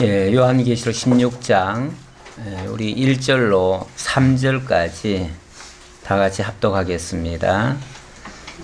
요한계시록 16장 우리 1절로 3절까지 다 같이 합독하겠습니다.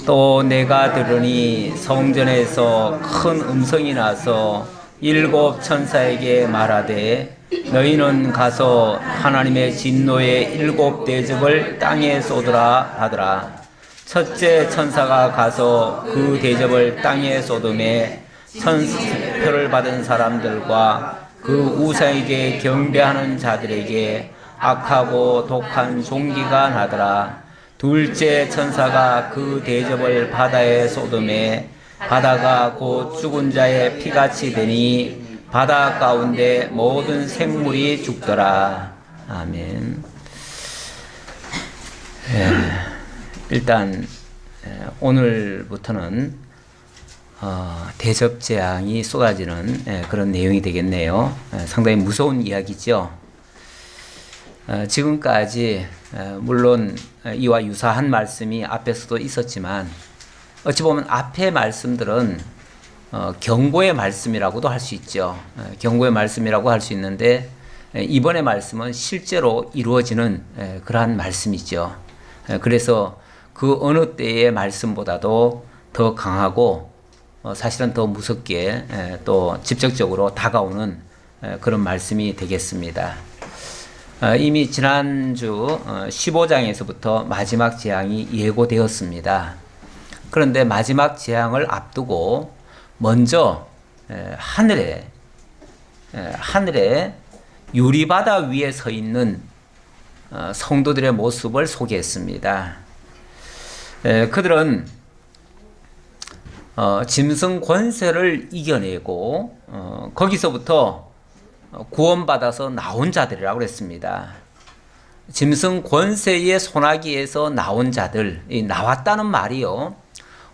또 내가 들으니 성전에서 큰 음성이 나서 일곱 천사에게 말하되 너희는 가서 하나님의 진노의 일곱 대접을 땅에 쏟으라 하더라. 첫째 천사가 가서 그 대접을 땅에 쏟음에 천수표를 받은 사람들과 그 우상에게 경배하는 자들에게 악하고 독한 종기가 나더라. 둘째 천사가 그 대접을 바다에 쏟음에 바다가 곧 죽은 자의 피같이 되니 바다 가운데 모든 생물이 죽더라. 아멘. 일단 오늘부터는 대접 재앙이 쏟아지는 그런 내용이 되겠네요. 상당히 무서운 이야기죠. 지금까지 물론 이와 유사한 말씀이 앞에서도 있었지만 어찌 보면 앞의 말씀들은 경고의 말씀이라고도 할 수 있죠. 경고의 말씀이라고 할 수 있는데 이번의 말씀은 실제로 이루어지는 그러한 말씀이죠. 그래서 그 어느 때의 말씀보다도 더 강하고 사실은 더 무섭게 또 직접적으로 다가오는 그런 말씀이 되겠습니다. 이미 지난주 15장에서부터 마지막 재앙이 예고되었습니다. 그런데 마지막 재앙을 앞두고 먼저 하늘에 유리바다 위에 서 있는 성도들의 모습을 소개했습니다. 그들은 짐승 권세를 이겨내고 거기서부터 구원받아서 나온 자들이라고 그랬습니다. 짐승 권세의 소나기에서 나온 자들, 나왔다는 말이요,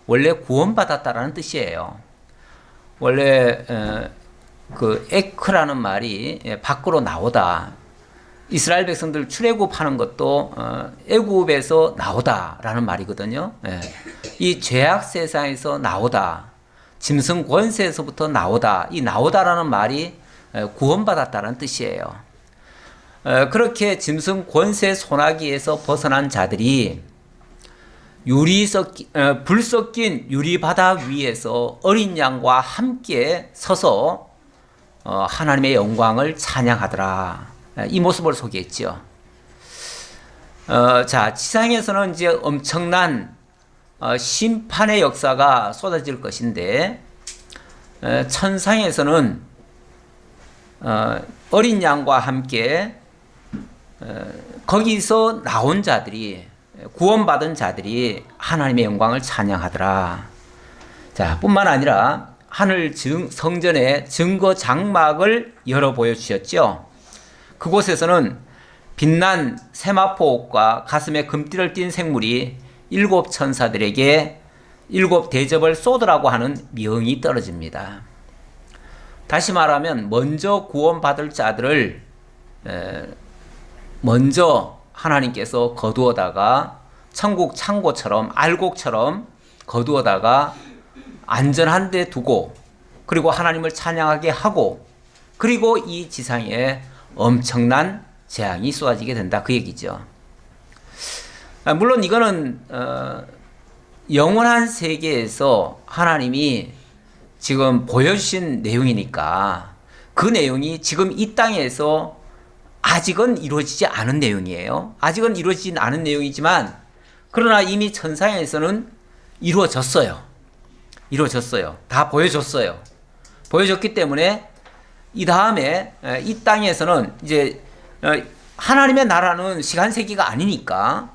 원래 구원받았다라는 뜻이에요. 원래 그 에크라는 말이 밖으로 나오다. 이스라엘 백성들 출애굽하는 것도 애굽에서 나오다라는 말이거든요. 이 죄악 세상에서 나오다, 짐승 권세에서부터 나오다, 이 나오다라는 말이 구원받았다는 뜻이에요. 그렇게 짐승 권세 소나기에서 벗어난 자들이 불 섞인 유리바다 위에서 어린 양과 함께 서서 하나님의 영광을 찬양하더라. 이 모습을 소개했죠. 자, 지상에서는 이제 엄청난 심판의 역사가 쏟아질 것인데, 천상에서는 어린 양과 함께 거기서 나온 자들이, 구원받은 자들이 하나님의 영광을 찬양하더라. 자, 뿐만 아니라 하늘 성전의 증거 장막을 열어 보여주셨죠. 그곳에서는 빛난 세마포 옷과 가슴에 금띠를 띤 생물이 일곱 천사들에게 일곱 대접을 쏟으라고 하는 명이 떨어집니다. 다시 말하면 먼저 구원받을 자들을 먼저 하나님께서 거두어다가 천국 창고처럼 알곡처럼 거두어다가 안전한 데 두고, 그리고 하나님을 찬양하게 하고, 그리고 이 지상에 엄청난 재앙이 쏟아지게 된다, 그 얘기죠. 물론 이거는 영원한 세계에서 하나님이 지금 보여주신 내용이니까 그 내용이 지금 이 땅에서 아직은 이루어지지 않은 내용이에요. 아직은 이루어지진 않은 내용이지만 그러나 이미 천상에서는 이루어졌어요. 다 보여줬어요. 보여줬기 때문에 이 다음에 이 땅에서는 이제 하나님의 나라는 시간 세기가 아니니까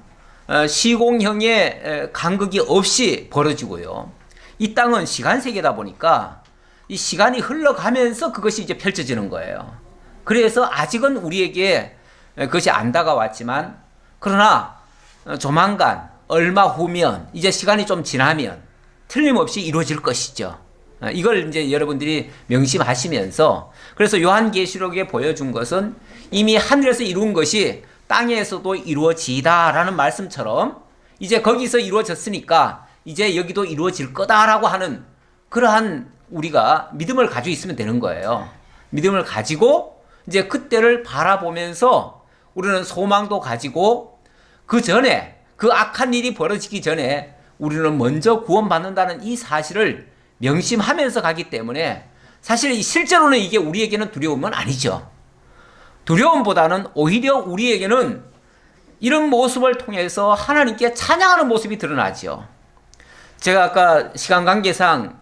시공형의 간극이 없이 벌어지고요. 이 땅은 시간 세계다 보니까 이 시간이 흘러가면서 그것이 이제 펼쳐지는 거예요. 그래서 아직은 우리에게 그것이 안 다가왔지만, 그러나 조만간 얼마 후면, 이제 시간이 좀 지나면 틀림없이 이루어질 것이죠. 이걸 이제 여러분들이 명심하시면서, 그래서 요한계시록에 보여준 것은 이미 하늘에서 이룬 것이 땅에서도 이루어지다라는 말씀처럼 이제 거기서 이루어졌으니까 이제 여기도 이루어질 거다라고 하는 그러한 우리가 믿음을 가지고 있으면 되는 거예요. 믿음을 가지고 이제 그때를 바라보면서 우리는 소망도 가지고 그 전에 그 악한 일이 벌어지기 전에 우리는 먼저 구원받는다는 이 사실을 명심하면서 가기 때문에 사실 실제로는 이게 우리에게는 두려움은 아니죠. 두려움보다는 오히려 우리에게는 이런 모습을 통해서 하나님께 찬양하는 모습이 드러나죠. 제가 아까 시간 관계상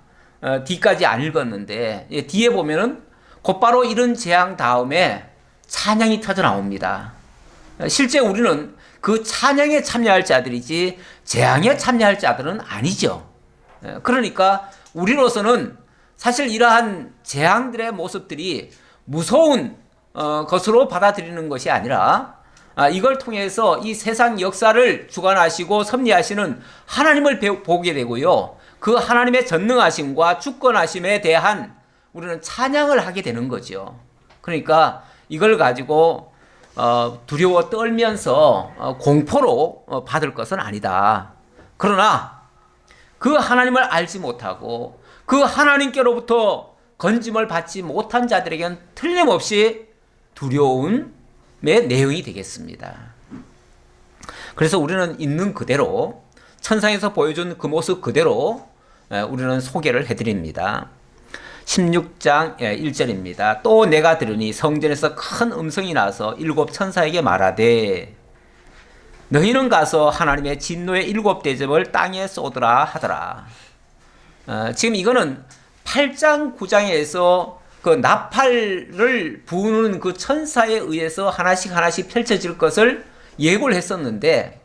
뒤까지 안 읽었는데 뒤에 보면은 곧바로 이런 재앙 다음에 찬양이 터져 나옵니다. 실제 우리는 그 찬양에 참여할 자들이지 재앙에 참여할 자들은 아니죠. 그러니까 우리로서는 사실 이러한 재앙들의 모습들이 무서운 것으로 받아들이는 것이 아니라 이걸 통해서 이 세상 역사를 주관하시고 섭리하시는 하나님을 보게 되고요. 그 하나님의 전능하심과 주권하심에 대한 우리는 찬양을 하게 되는 거죠. 그러니까 이걸 가지고 두려워 떨면서 공포로 받을 것은 아니다. 그러나 그 하나님을 알지 못하고 그 하나님께로부터 건짐을 받지 못한 자들에게는 틀림없이 두려움의 내용이 되겠습니다. 그래서 우리는 있는 그대로 천상에서 보여준 그 모습 그대로 우리는 소개를 해드립니다. 16장 1절입니다. 또 내가 들으니 성전에서 큰 음성이 나서 일곱 천사에게 말하되 너희는 가서 하나님의 진노의 일곱 대접을 땅에 쏟으라 하더라. 지금 이거는 8장 9장에서 그 나팔을 부는 그 천사에 의해서 하나씩 펼쳐질 것을 예고를 했었는데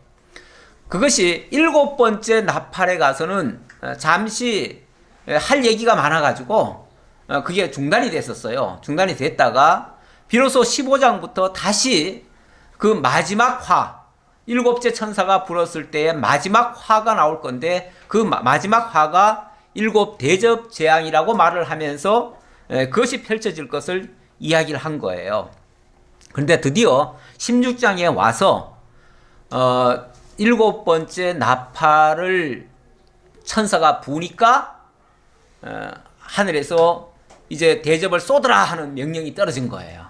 그것이 일곱 번째 나팔에 가서는 잠시 할 얘기가 많아가지고 그게 중단이 됐었어요. 중단이 됐다가 비로소 15장부터 다시 그 마지막 화, 일곱째 천사가 불었을 때의 마지막 화가 나올 건데 그 마지막 화가 일곱 대접 재앙이라고 말을 하면서 그것이 펼쳐질 것을 이야기를 한 거예요. 그런데 드디어 16장에 와서 일곱 번째 나팔을 천사가 부니까 하늘에서 이제 대접을 쏟으라 하는 명령이 떨어진 거예요.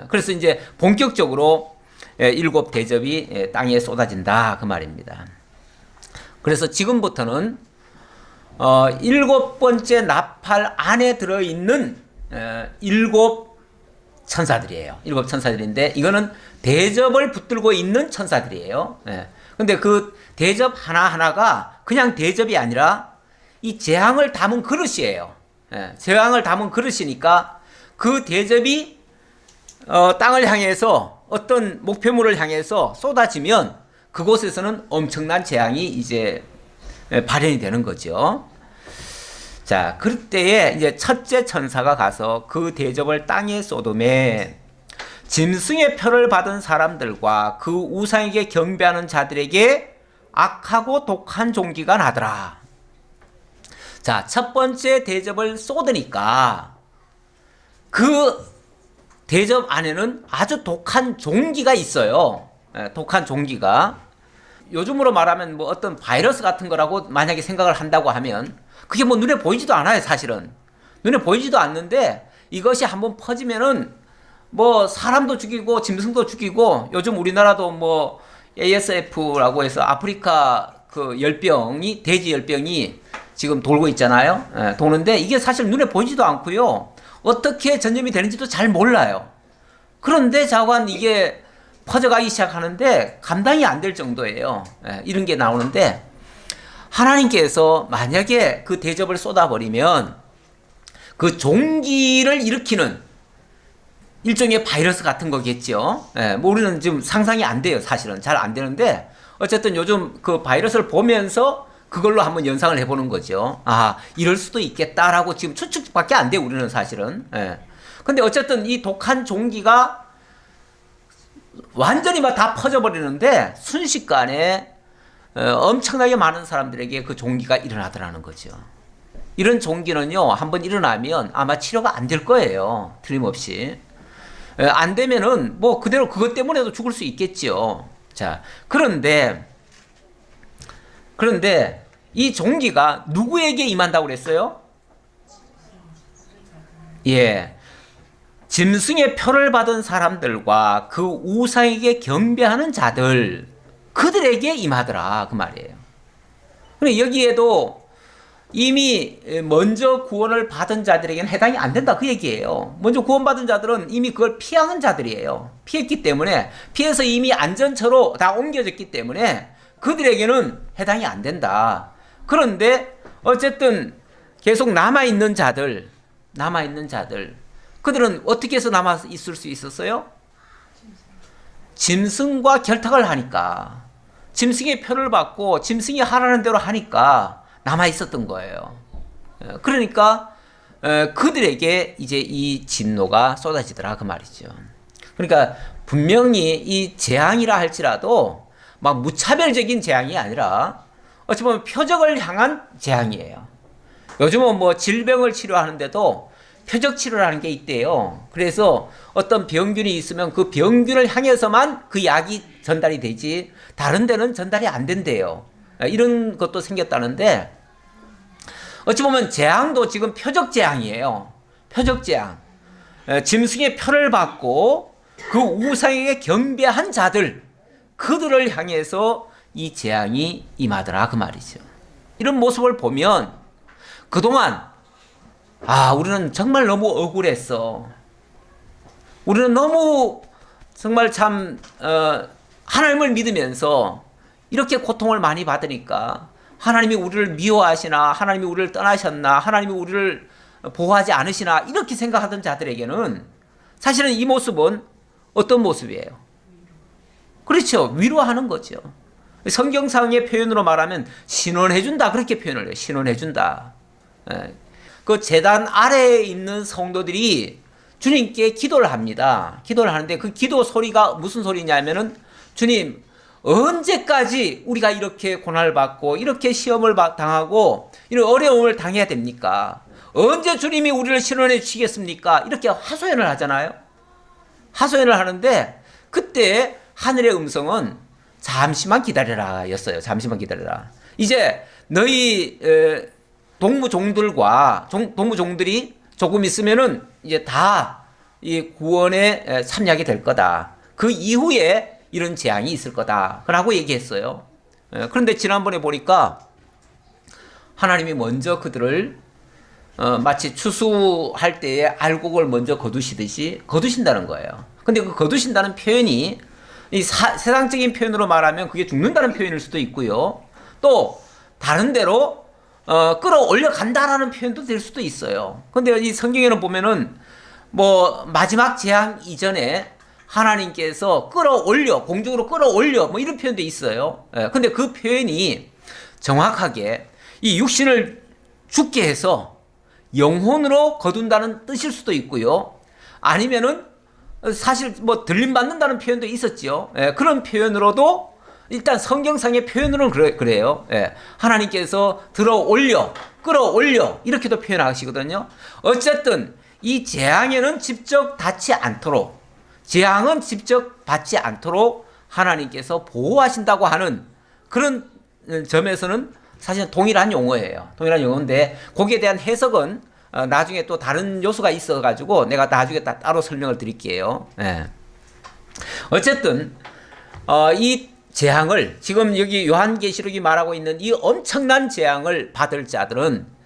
그래서 이제 본격적으로 일곱 대접이 땅에 쏟아진다 그 말입니다. 그래서 지금부터는 일곱 번째 나팔 안에 들어있는 일곱 천사들이에요. 일곱 천사들인데 이거는 대접을 붙들고 있는 천사들이에요. 근데 그 대접 하나하나가 그냥 대접이 아니라 이 재앙을 담은 그릇이에요. 재앙을 담은 그릇이니까 그 대접이 땅을 향해서 어떤 목표물을 향해서 쏟아지면 그곳에서는 엄청난 재앙이 이제 발현이 되는 거죠. 자, 그때에 이제 첫째 천사가 가서 그 대접을 땅에 쏟음에 짐승의 표를 받은 사람들과 그 우상에게 경배하는 자들에게 악하고 독한 종기가 나더라. 자, 첫 번째 대접을 쏟으니까 그 대접 안에는 아주 독한 종기가 있어요. 독한 종기가. 요즘으로 말하면 뭐 어떤 바이러스 같은 거라고 만약에 생각을 한다고 하면 그게 뭐 눈에 보이지도 않아요, 사실은. 눈에 보이지도 않는데 이것이 한번 퍼지면은 뭐 사람도 죽이고 짐승도 죽이고 요즘 우리나라도 뭐 ASF라고 해서 아프리카 그 열병이 돼지 열병이 지금 돌고 있잖아요. 도는데 이게 사실 눈에 보이지도 않고요. 어떻게 전염이 되는지도 잘 몰라요. 그런데 자관 이게 퍼져가기 시작하는데 감당이 안 될 정도예요. 이런 게 나오는데 하나님께서 만약에 그 대접을 쏟아버리면 그 종기를 일으키는 일종의 바이러스 같은 거겠죠. 뭐 우리는 지금 상상이 안 돼요. 사실은 잘 안 되는데 어쨌든 요즘 그 바이러스를 보면서 그걸로 한번 연상을 해보는 거죠. 아, 이럴 수도 있겠다라고 지금 추측밖에 안 돼요. 우리는 사실은. 근데 어쨌든 이 독한 종기가 완전히 막 다 퍼져버리는데 순식간에 엄청나게 많은 사람들에게 그 종기가 일어나더라는 거죠. 이런 종기는요, 한번 일어나면 아마 치료가 안 될 거예요. 틀림없이. 안 되면은 뭐 그대로 그것 때문에도 죽을 수 있겠죠. 자, 그런데 이 종기가 누구에게 임한다고 그랬어요? 예. 짐승의 표를 받은 사람들과 그 우상에게 경배하는 자들, 그들에게 임하더라 그 말이에요. 근데 여기에도 이미 먼저 구원을 받은 자들에게는 해당이 안 된다 그 얘기예요. 먼저 구원받은 자들은 이미 그걸 피하는 자들이에요. 피했기 때문에, 피해서 이미 안전처로 다 옮겨졌기 때문에 그들에게는 해당이 안 된다. 그런데 어쨌든 계속 남아있는 자들, 그들은 어떻게 해서 남아 있을 수 있었어요? 짐승과 결탁을 하니까, 짐승의 표를 받고 짐승이 하라는 대로 하니까 남아 있었던 거예요. 그러니까 그들에게 이제 이 진노가 쏟아지더라 그 말이죠. 그러니까 분명히 이 재앙이라 할지라도 막 무차별적인 재앙이 아니라 어찌 보면 표적을 향한 재앙이에요. 요즘은 뭐 질병을 치료하는데도 표적 치료라는 게 있대요. 그래서 어떤 병균이 있으면 그 병균을 향해서만 그 약이 전달이 되지 다른 데는 전달이 안 된대요. 이런 것도 생겼다는데, 어찌 보면 재앙도 지금 표적 재앙이에요. 표적 재앙. 짐승의 표를 받고 그 우상에게 경배한 자들, 그들을 향해서 이 재앙이 임하더라 그 말이죠. 이런 모습을 보면 그동안 우리는 정말 너무 억울했어. 우리는 너무 정말 참 하나님을 믿으면서 이렇게 고통을 많이 받으니까 하나님이 우리를 미워하시나, 하나님이 우리를 떠나셨나, 하나님이 우리를 보호하지 않으시나 이렇게 생각하던 자들에게는 사실은 이 모습은 어떤 모습이에요? 그렇죠. 위로하는 거죠. 성경상의 표현으로 말하면 신원해준다 그렇게 표현을 해요. 신원해준다. 그 제단 아래에 있는 성도들이 주님께 기도를 합니다. 기도를 하는데 그 기도 소리가 무슨 소리냐면은, 주님 언제까지 우리가 이렇게 고난을 받고 이렇게 시험을 당하고 이런 어려움을 당해야 됩니까? 언제 주님이 우리를 신원해 주시겠습니까? 이렇게 하소연을 하잖아요. 하소연을 하는데 그때 하늘의 음성은 잠시만 기다려라 였어요. 잠시만 기다려라. 이제 너희 동무종들이 조금 있으면은 이제 다 이 구원에 참여하게 될 거다. 그 이후에 이런 재앙이 있을 거다. 라고 얘기했어요. 그런데 지난번에 보니까 하나님이 먼저 그들을 마치 추수할 때에 알곡을 먼저 거두시듯이 거두신다는 거예요. 근데 그 거두신다는 표현이 이 세상적인 표현으로 말하면 그게 죽는다는 표현일 수도 있고요. 또 다른 데로 끌어올려 간다라는 표현도 될 수도 있어요. 근데 이 성경에는 보면은 뭐 마지막 재앙 이전에 하나님께서 공중으로 끌어올려 뭐 이런 표현도 있어요. 근데 그 표현이 정확하게 이 육신을 죽게 해서 영혼으로 거둔다는 뜻일 수도 있고요. 아니면은 사실 뭐 들림받는다는 표현도 있었죠. 그런 표현으로도 일단 성경상의 표현으로는 그래요. 하나님께서 끌어올려 이렇게도 표현하시거든요. 어쨌든 이 재앙에는 직접 닿지 않도록, 재앙은 직접 받지 않도록 하나님께서 보호하신다고 하는 그런 점에서는 사실 동일한 용어예요. 동일한 용어인데 거기에 대한 해석은 나중에 또 다른 요소가 있어가지고 내가 나중에 따로 설명을 드릴게요. 어쨌든 이 재앙을 지금 여기 요한계시록이 말하고 있는 이 엄청난 재앙을 받을 자들은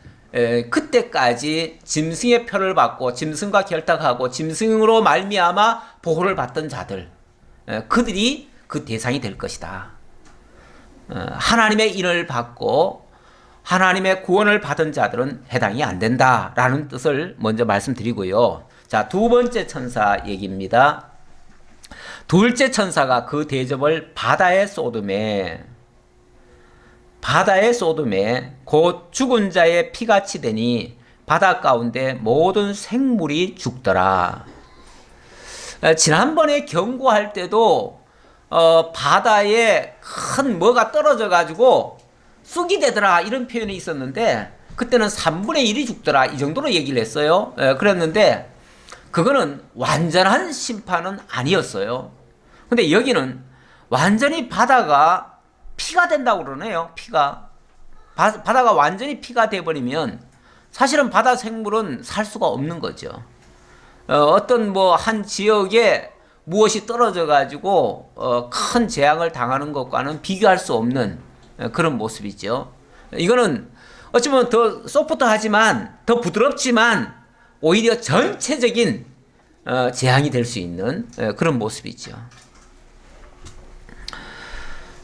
그때까지 짐승의 표를 받고 짐승과 결탁하고 짐승으로 말미암아 보호를 받던 자들, 그들이 그 대상이 될 것이다. 하나님의 인을 받고 하나님의 구원을 받은 자들은 해당이 안 된다라는 뜻을 먼저 말씀드리고요. 자, 두 번째 천사 얘기입니다. 둘째 천사가 그 대접을 바다에 쏟음에 곧 죽은 자의 피같이 되니 바다 가운데 모든 생물이 죽더라. 지난번에 경고할 때도 바다에 큰 뭐가 떨어져 가지고 쑥이 되더라 이런 표현이 있었는데 그때는 3분의 1이 죽더라 이 정도로 얘기를 했어요. 그랬는데 그거는 완전한 심판은 아니었어요. 근데 여기는 완전히 바다가 피가 된다고 그러네요. 바다가 완전히 피가 돼버리면 사실은 바다 생물은 살 수가 없는 거죠. 어떤 뭐 한 지역에 무엇이 떨어져 가지고 큰 재앙을 당하는 것과는 비교할 수 없는 그런 모습이죠. 이거는 어쩌면 더 소프트하지만 더 부드럽지만 오히려 전체적인 재앙이 될 수 있는 그런 모습이죠.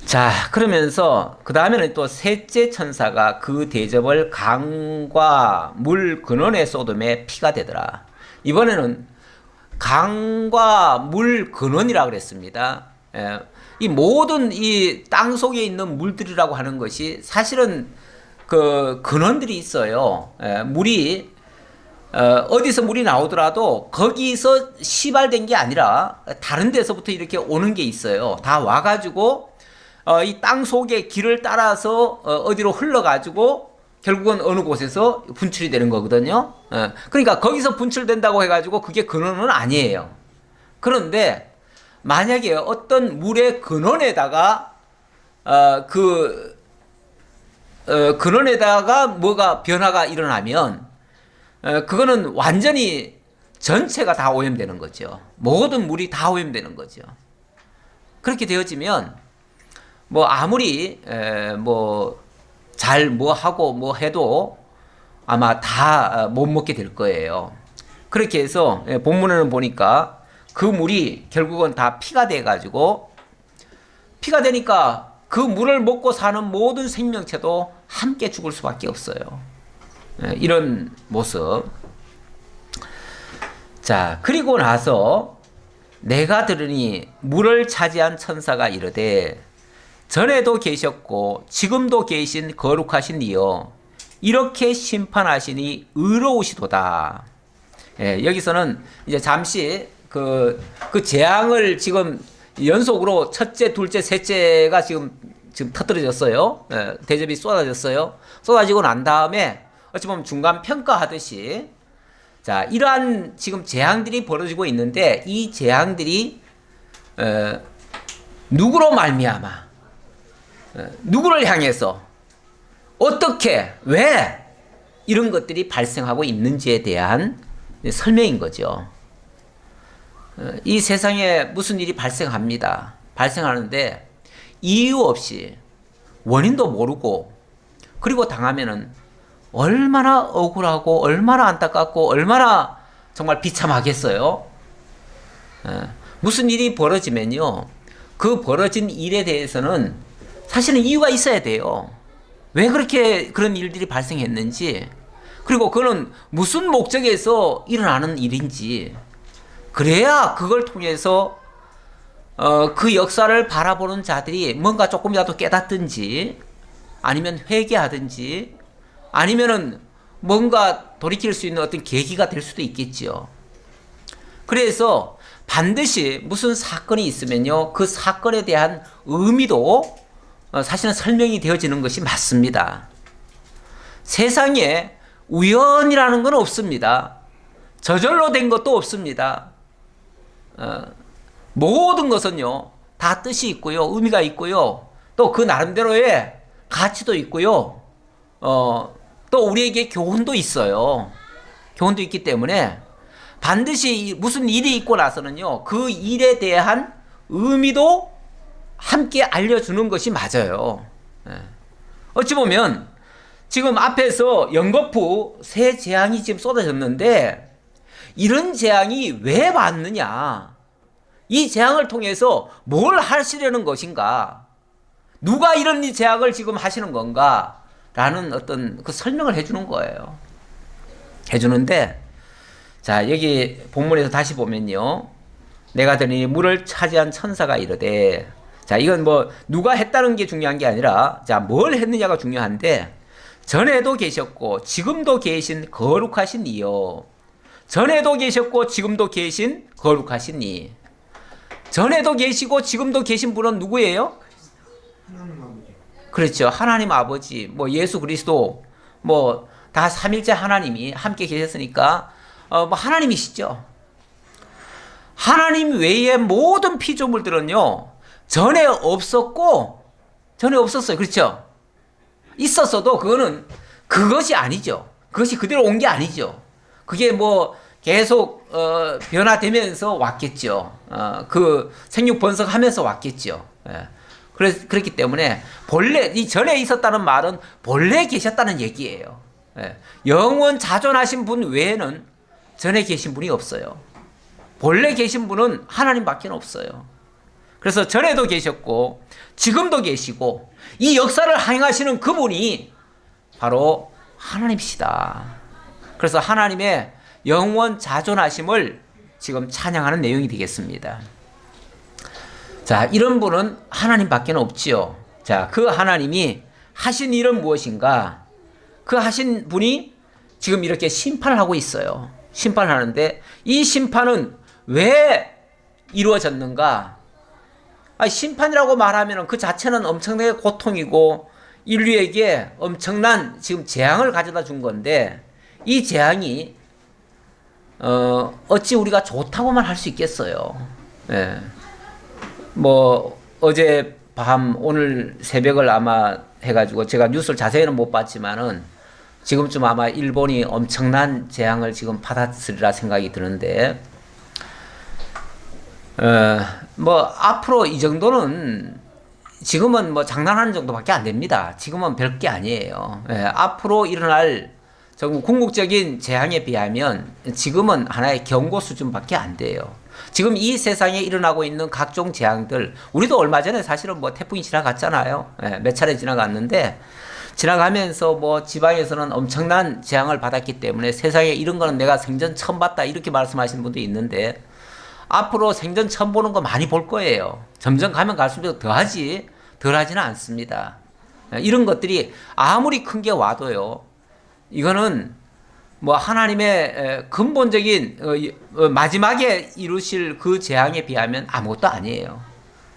자, 그러면서 그 다음에는 또 셋째 천사가 그 대접을 강과 물 근원에 쏟음에 피가 되더라. 이번에는 강과 물 근원이라고 그랬습니다. 이 모든 이 땅 속에 있는 물들이라고 하는 것이 사실은 그 근원들이 있어요. 물이 어디서 물이 나오더라도 거기서 시발된 게 아니라 다른 데서부터 이렇게 오는 게 있어요. 다 와가지고 이 땅 속의 길을 따라서 어디로 흘러가지고 결국은 어느 곳에서 분출이 되는 거거든요. 그러니까 거기서 분출된다고 해가지고 그게 근원은 아니에요. 그런데 만약에 어떤 물의 근원에다가 근원에다가 뭐가 변화가 일어나면 그거는 완전히 전체가 다 오염되는 거죠. 모든 물이 다 오염되는 거죠. 그렇게 되어지면 뭐 아무리 뭐 잘 뭐 하고 뭐 해도 아마 다 못 먹게 될 거예요. 그렇게 해서 본문에는 보니까 그 물이 결국은 다 피가 돼 가지고 피가 되니까 그 물을 먹고 사는 모든 생명체도 함께 죽을 수밖에 없어요. 이런 모습. 자, 그리고 나서 내가 들으니 물을 차지한 천사가 이르되 전에도 계셨고 지금도 계신 거룩하신 이여 이렇게 심판하시니 의로우시도다. 여기서는 이제 잠시 그 재앙을 지금 연속으로 첫째, 둘째, 셋째가 지금 터뜨려졌어요. 대접이 쏟아졌어요. 쏟아지고 난 다음에 어찌 보면 중간 평가하듯이 자, 이러한 지금 재앙들이 벌어지고 있는데 이 재앙들이 누구로 말미암아 누구를 향해서 어떻게 왜 이런 것들이 발생하고 있는지에 대한 설명인 거죠. 이 세상에 무슨 일이 발생합니다. 발생하는데 이유 없이 원인도 모르고 그리고 당하면은 얼마나 억울하고 얼마나 안타깝고 얼마나 정말 비참하겠어요. 무슨 일이 벌어지면요. 그 벌어진 일에 대해서는 사실은 이유가 있어야 돼요. 왜 그렇게 그런 일들이 발생했는지 그리고 그는 무슨 목적에서 일어나는 일인지 그래야 그걸 통해서 그 역사를 바라보는 자들이 뭔가 조금이라도 깨닫든지 아니면 회개하든지 아니면은 뭔가 돌이킬 수 있는 어떤 계기가 될 수도 있겠지요. 그래서 반드시 무슨 사건이 있으면요, 그 사건에 대한 의미도 사실은 설명이 되어지는 것이 맞습니다. 세상에 우연이라는 건 없습니다. 저절로 된 것도 없습니다. 모든 것은요, 다 뜻이 있고요, 의미가 있고요, 또 그 나름대로의 가치도 있고요, 또 우리에게 교훈도 있어요. 교훈도 있기 때문에 반드시 무슨 일이 있고 나서는요, 그 일에 대한 의미도 함께 알려주는 것이 맞아요. 어찌 보면 지금 앞에서 연거푸 새 재앙이 지금 쏟아졌는데 이런 재앙이 왜 왔느냐? 이 재앙을 통해서 뭘 하시려는 것인가? 누가 이런 재앙을 지금 하시는 건가? 라는 어떤 그 설명을 해주는 거예요. 해주는데, 자, 여기 본문에서 다시 보면요. 내가 들으니 물을 차지한 천사가 이르되, 자, 이건 뭐 누가 했다는 게 중요한 게 아니라, 자, 뭘 했느냐가 중요한데, 전에도 계셨고 지금도 계신 거룩하신 이요. 전에도 계셨고 지금도 계신 거룩하신 이. 전에도 계시고 지금도 계신 분은 누구예요? 하나님 아버지. 그렇죠. 하나님 아버지, 뭐 예수 그리스도, 뭐 다 삼일째 하나님이 함께 계셨으니까 뭐 하나님이시죠. 하나님 외의 모든 피조물들은요, 전에 없었고 전에 없었어요. 그렇죠? 있었어도 그거는 그것이 아니죠. 그것이 그대로 온 게 아니죠. 그게 뭐 계속 변화되면서 왔겠죠. 그 생육 번성하면서 왔겠죠. 예. 그렇기 때문에 본래 이 전에 있었다는 말은 본래 계셨다는 얘기예요. 예. 영원 자존하신 분 외에는 전에 계신 분이 없어요. 본래 계신 분은 하나님밖에 없어요. 그래서 전에도 계셨고 지금도 계시고 이 역사를 행하시는 그분이 바로 하나님이시다. 그래서 하나님의 영원 자존하심을 지금 찬양하는 내용이 되겠습니다. 자, 이런 분은 하나님밖에 없지요. 자, 그 하나님이 하신 일은 무엇인가? 그 하신 분이 지금 이렇게 심판을 하고 있어요. 심판을 하는데 이 심판은 왜 이루어졌는가? 심판이라고 말하면 그 자체는 엄청나게 고통이고 인류에게 엄청난 지금 재앙을 가져다 준 건데 이 재앙이 어찌 우리가 좋다고만 할 수 있겠어요. 예. 뭐 어제 밤 오늘 새벽을 아마 해가지고 제가 뉴스를 자세히는 못 봤지만은 지금쯤 아마 일본이 엄청난 재앙을 지금 받았으리라 생각이 드는데 뭐 앞으로 이 정도는 지금은 뭐 장난하는 정도밖에 안 됩니다. 지금은 별게 아니에요. 예, 앞으로 일어날 정말 궁극적인 재앙에 비하면 지금은 하나의 경고 수준밖에 안 돼요. 지금 이 세상에 일어나고 있는 각종 재앙들, 우리도 얼마 전에 사실은 뭐 태풍이 지나갔잖아요. 예, 몇 차례 지나갔는데 지나가면서 뭐 지방에서는 엄청난 재앙을 받았기 때문에 세상에 이런 거는 내가 생전 처음 봤다 이렇게 말씀하시는 분도 있는데 앞으로 생전 처음 보는 거 많이 볼 거예요. 점점 가면 갈수록 더하지 덜하지는 않습니다. 이런 것들이 아무리 큰 게 와도요. 이거는 뭐 하나님의 근본적인 마지막에 이루실 그 재앙에 비하면 아무것도 아니에요.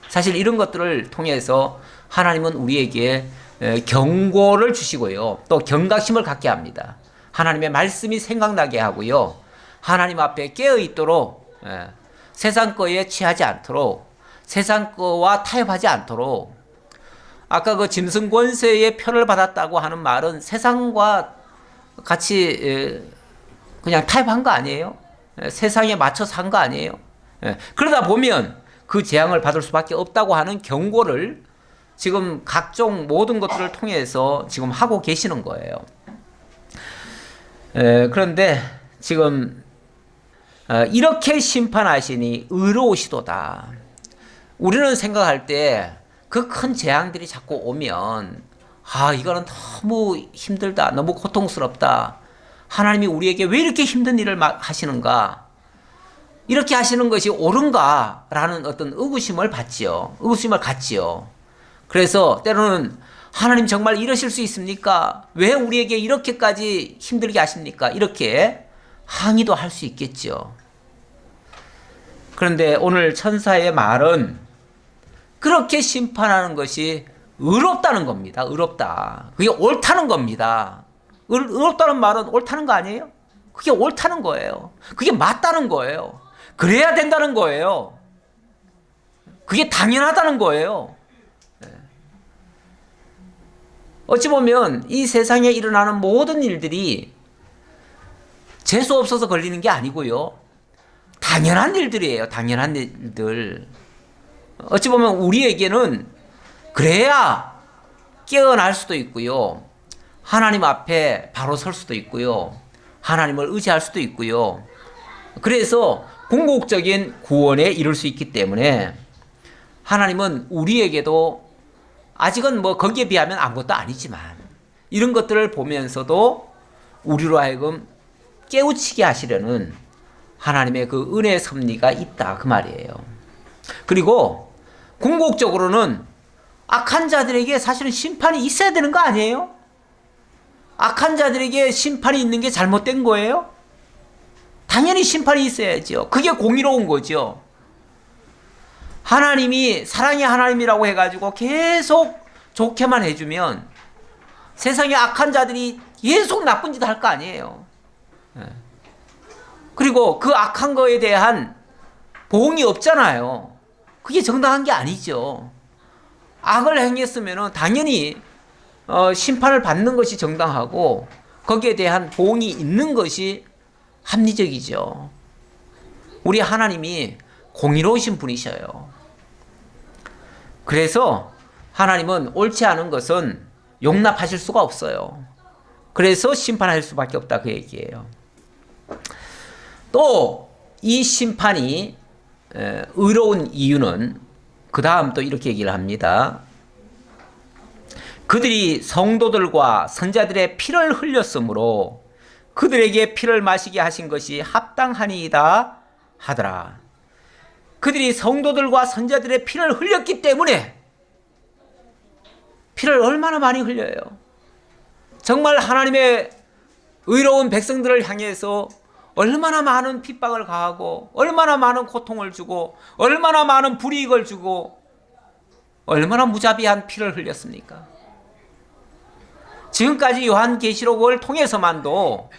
사실 이런 것들을 통해서 하나님은 우리에게 경고를 주시고요. 또 경각심을 갖게 합니다. 하나님의 말씀이 생각나게 하고요. 하나님 앞에 깨어 있도록 세상 거에 취하지 않도록 세상 거와 타협하지 않도록 아까 그 짐승 권세의 표를 받았다고 하는 말은 세상과 같이 그냥 타협한 거 아니에요? 세상에 맞춰서 한 거 아니에요? 그러다 보면 그 재앙을 받을 수밖에 없다고 하는 경고를 지금 각종 모든 것들을 통해서 지금 하고 계시는 거예요. 그런데 지금 이렇게 심판하시니 의로우시도다. 우리는 생각할 때 그 큰 재앙들이 자꾸 오면 이거는 너무 힘들다. 너무 고통스럽다. 하나님이 우리에게 왜 이렇게 힘든 일을 하시는가? 이렇게 하시는 것이 옳은가? 라는 어떤 의구심을 받지요. 의구심을 갖지요. 그래서 때로는 하나님 정말 이러실 수 있습니까? 왜 우리에게 이렇게까지 힘들게 하십니까? 이렇게 항의도 할 수 있겠죠. 그런데 오늘 천사의 말은 그렇게 심판하는 것이 의롭다는 겁니다. 의롭다. 그게 옳다는 겁니다. 의롭다는 말은 옳다는 거 아니에요? 그게 옳다는 거예요. 그게 맞다는 거예요. 그래야 된다는 거예요. 그게 당연하다는 거예요. 어찌 보면 이 세상에 일어나는 모든 일들이 재수 없어서 걸리는 게 아니고요. 당연한 일들이에요. 당연한 일들. 어찌 보면 우리에게는 그래야 깨어날 수도 있고요. 하나님 앞에 바로 설 수도 있고요. 하나님을 의지할 수도 있고요. 그래서 궁극적인 구원에 이룰 수 있기 때문에 하나님은 우리에게도 아직은 뭐 거기에 비하면 아무것도 아니지만 이런 것들을 보면서도 우리로 하여금 깨우치게 하시려는 하나님의 그 은혜의 섭리가 있다 그 말이에요. 그리고 궁극적으로는 악한 자들에게 사실은 심판이 있어야 되는 거 아니에요? 악한 자들에게 심판이 있는 게 잘못된 거예요? 당연히 심판이 있어야죠. 그게 공의로운 거죠. 하나님이 사랑의 하나님이라고 해가지고 계속 좋게만 해주면 세상에 악한 자들이 계속 나쁜 짓 할 거 아니에요. 그리고 그 악한 거에 대한 보응이 없잖아요. 그게 정당한 게 아니죠. 악을 행했으면 당연히 심판을 받는 것이 정당하고 거기에 대한 보응이 있는 것이 합리적이죠. 우리 하나님이 공의로우신 분이셔요. 그래서 하나님은 옳지 않은 것은 용납하실 수가 없어요. 그래서 심판할 수밖에 없다 그 얘기예요. 또 이 심판이 의로운 이유는 그 다음 또 이렇게 얘기를 합니다. 그들이 성도들과 선자들의 피를 흘렸으므로 그들에게 피를 마시게 하신 것이 합당하니이다 하더라. 그들이 성도들과 선자들의 피를 흘렸기 때문에, 피를 얼마나 많이 흘려요. 정말 하나님의 의로운 백성들을 향해서 얼마나 많은 핍박을 가하고 얼마나 많은 고통을 주고 얼마나 많은 불이익을 주고 얼마나 무자비한 피를 흘렸습니까? 지금까지 요한계시록을 통해서만도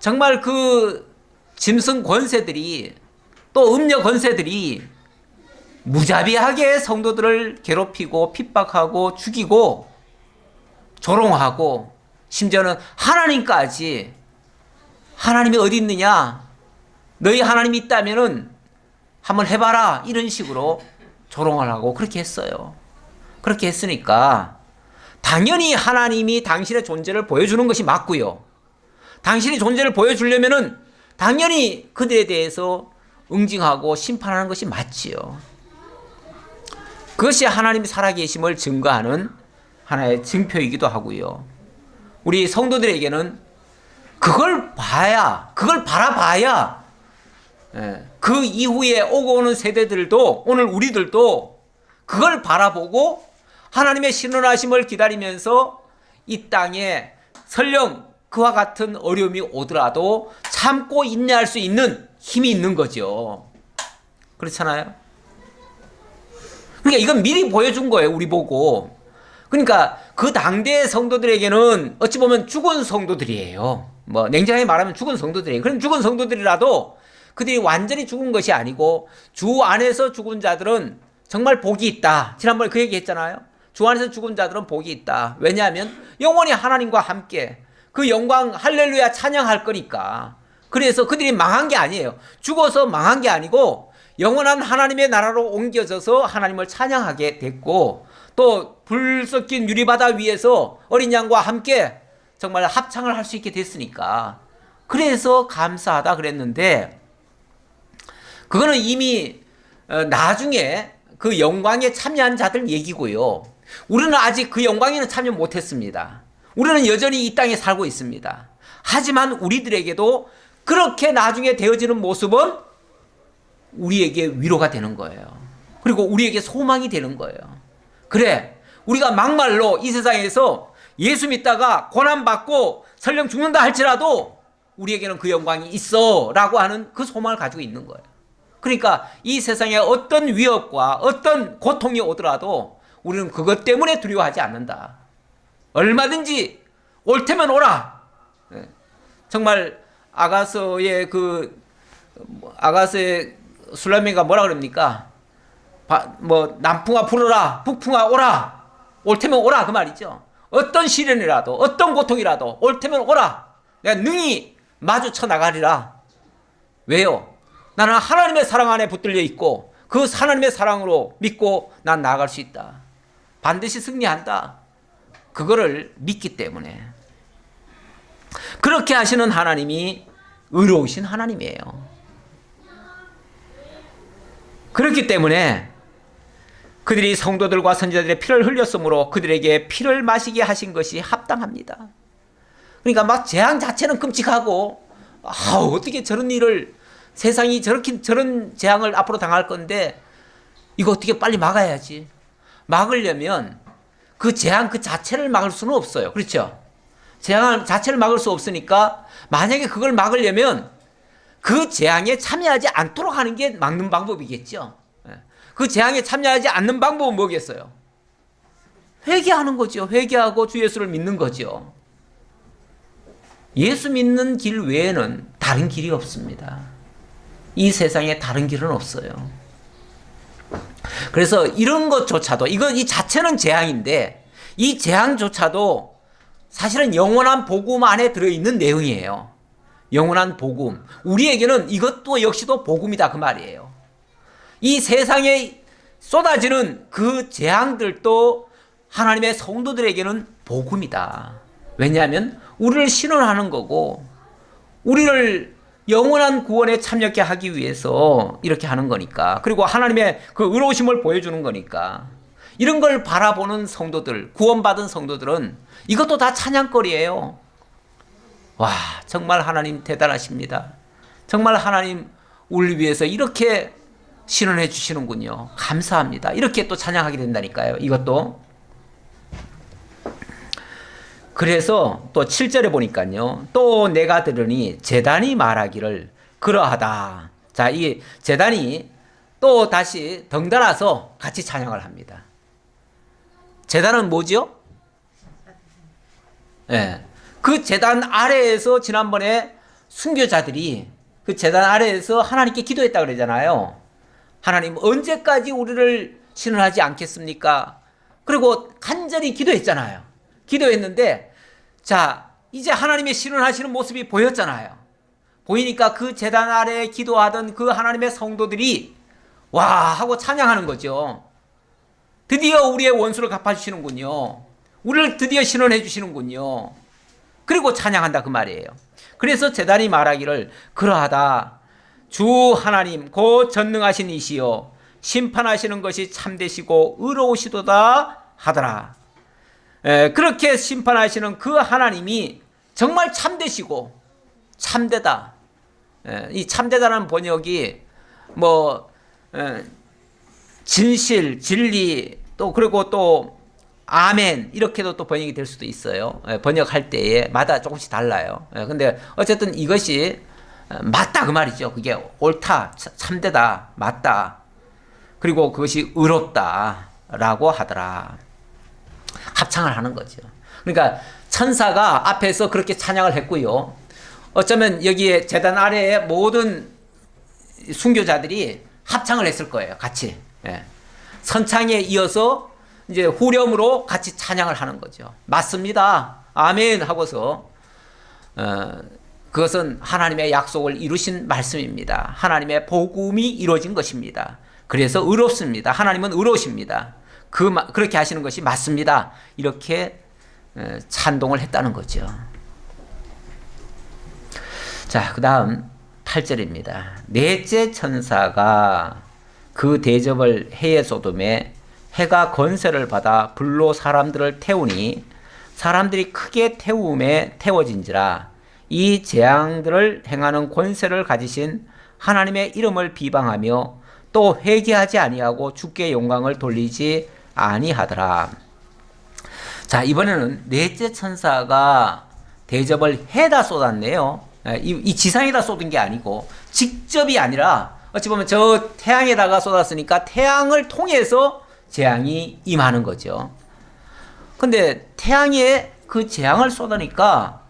정말 그 짐승 권세들이 또 음녀 권세들이 무자비하게 성도들을 괴롭히고 핍박하고 죽이고 조롱하고 심지어는 하나님까지, 하나님이 어디 있느냐, 너희 하나님이 있다면은 한번 해봐라, 이런 식으로 조롱을 하고 그렇게 했어요. 그렇게 했으니까 당연히 하나님이 당신의 존재를 보여주는 것이 맞고요. 당신의 존재를 보여주려면은 당연히 그들에 대해서 응징하고 심판하는 것이 맞지요. 그것이 하나님이 살아계심을 증거하는 하나의 증표이기도 하고요. 우리 성도들에게는 그걸 봐야, 그걸 바라봐야 그 이후에 오고 오는 세대들도, 오늘 우리들도 그걸 바라보고 하나님의 신원하심을 기다리면서 이 땅에 설령 그와 같은 어려움이 오더라도 참고 인내할 수 있는 힘이 있는 거죠. 그렇잖아요? 그러니까 이건 미리 보여준 거예요, 우리 보고. 그러니까 그 당대의 성도들에게는 어찌 보면 죽은 성도들이에요. 뭐 냉정하게 말하면 죽은 성도들이에요. 그럼 죽은 성도들이라도 그들이 완전히 죽은 것이 아니고 주 안에서 죽은 자들은 정말 복이 있다. 지난번에 그 얘기 했잖아요. 주 안에서 죽은 자들은 복이 있다. 왜냐하면 영원히 하나님과 함께 그 영광 할렐루야 찬양할 거니까. 그래서 그들이 망한 게 아니에요. 죽어서 망한 게 아니고 영원한 하나님의 나라로 옮겨져서 하나님을 찬양하게 됐고, 또 불 섞인 유리바다 위에서 어린 양과 함께 정말 합창을 할 수 있게 됐으니까, 그래서 감사하다 그랬는데, 그거는 이미 나중에 그 영광에 참여한 자들 얘기고요. 우리는 아직 그 영광에는 참여 못했습니다. 우리는 여전히 이 땅에 살고 있습니다. 하지만 우리들에게도 그렇게 나중에 되어지는 모습은 우리에게 위로가 되는 거예요. 그리고 우리에게 소망이 되는 거예요. 그래, 우리가 막말로 이 세상에서 예수 믿다가 고난받고 설령 죽는다 할지라도 우리에게는 그 영광이 있어 라고 하는 그 소망을 가지고 있는 거예요. 그러니까 이 세상에 어떤 위협과 어떤 고통이 오더라도 우리는 그것 때문에 두려워하지 않는다. 얼마든지 올 테면 오라. 정말 아가서의 술라미가 뭐라 그럽니까? 뭐 남풍아 불어라, 북풍아 오라. 올 테면 오라 그 말이죠. 어떤 시련이라도 어떤 고통이라도 올 테면 오라. 내가 능히 마주쳐 나가리라. 왜요? 나는 하나님의 사랑 안에 붙들려 있고 그 하나님의 사랑으로 믿고 난 나아갈 수 있다. 반드시 승리한다. 그거를 믿기 때문에. 그렇게 하시는 하나님이 의로우신 하나님이에요. 그렇기 때문에 그들이 성도들과 선지자들의 피를 흘렸으므로 그들에게 피를 마시게 하신 것이 합당합니다. 그러니까 막 재앙 자체는 끔찍하고, 어떻게 저런 일을, 세상이 저런 재앙을 앞으로 당할 건데 이거 어떻게 빨리 막아야지. 막으려면 그 재앙 그 자체를 막을 수는 없어요. 그렇죠? 재앙 자체를 막을 수 없으니까 만약에 그걸 막으려면 그 재앙에 참여하지 않도록 하는 게 막는 방법이겠죠. 그 재앙에 참여하지 않는 방법은 뭐겠어요? 회개하는 거죠. 회개하고 주 예수를 믿는 거죠. 예수 믿는 길 외에는 다른 길이 없습니다. 이 세상에 다른 길은 없어요. 그래서 이런 것조차도, 이 자체는 재앙인데 이 재앙조차도 사실은 영원한 복음 안에 들어있는 내용이에요. 영원한 복음. 우리에게는 이것도 역시도 복음이다 그 말이에요. 이 세상에 쏟아지는 그 재앙들도 하나님의 성도들에게는 복음이다. 왜냐하면 우리를 신원하는 거고 우리를 영원한 구원에 참여케 하기 위해서 이렇게 하는 거니까. 그리고 하나님의 그 의로우심을 보여주는 거니까. 이런 걸 바라보는 성도들, 구원받은 성도들은 이것도 다 찬양거리예요. 와, 정말 하나님 대단하십니다. 정말 하나님 우리를 위해서 이렇게 신원해 주시는군요. 감사합니다. 이렇게 또 찬양하게 된다니까요. 이것도. 그래서 또 7절에 보니까요. 또 내가 들으니 제단이 말하기를 그러하다. 자, 이 제단이 또 다시 덩달아서 같이 찬양을 합니다. 제단은 뭐죠? 예. 그 제단 아래에서 지난번에 순교자들이 그 제단 아래에서 하나님께 기도했다 그러잖아요. 하나님 언제까지 우리를 신원하지 않겠습니까? 그리고 간절히 기도했잖아요. 기도했는데 자 이제 하나님의 신원하시는 모습이 보였잖아요. 보이니까 그 제단 아래에 기도하던 그 하나님의 성도들이 와 하고 찬양하는 거죠. 드디어 우리의 원수를 갚아주시는군요. 우리를 드디어 신원해 주시는군요. 그리고 찬양한다 그 말이에요. 그래서 제단이 말하기를 그러하다. 주 하나님 곧 전능하신 이시여 심판하시는 것이 참되시고 의로우시도다 하더라. 그렇게 심판하시는 그 하나님이 정말 참되시고 참되다. 이 참되다라는 번역이 뭐 진실, 진리 또 그리고 또 아멘 이렇게도 또 번역이 될 수도 있어요. 번역할 때에 마다 조금씩 달라요. 근데 어쨌든 이것이 맞다 그 말이죠. 그게 옳다, 참되다, 맞다. 그리고 그것이 의롭다라고 하더라. 합창을 하는 거죠. 그러니까 천사가 앞에서 그렇게 찬양을 했고요. 어쩌면 여기에 제단 아래에 모든 순교자들이 합창을 했을 거예요. 같이. 선창에 이어서 이제 후렴으로 같이 찬양을 하는 거죠. 맞습니다. 아멘 하고서 그것은 하나님의 약속을 이루신 말씀입니다. 하나님의 복음이 이루어진 것입니다. 그래서 의롭습니다. 하나님은 의로우십니다. 그렇게 하시는 것이 맞습니다. 이렇게 찬동을 했다는 거죠. 자, 그 다음 8절입니다. 넷째 천사가 그 대접을 해의 소돔에 해가 권세를 받아 불로 사람들을 태우니 사람들이 크게 태움에 태워진지라 이 재앙들을 행하는 권세를 가지신 하나님의 이름을 비방하며 또 회개하지 아니하고 주께 영광을 돌리지 아니하더라. 자, 이번에는 넷째 천사가 대접을 해다 쏟았네요. 이 지상에다 쏟은 게 아니고 직접이 아니라 어찌 보면 저 태양에다가 쏟았으니까 태양을 통해서 재앙이 임하는 거죠. 근데 태양에 그 재앙을 쏟으니까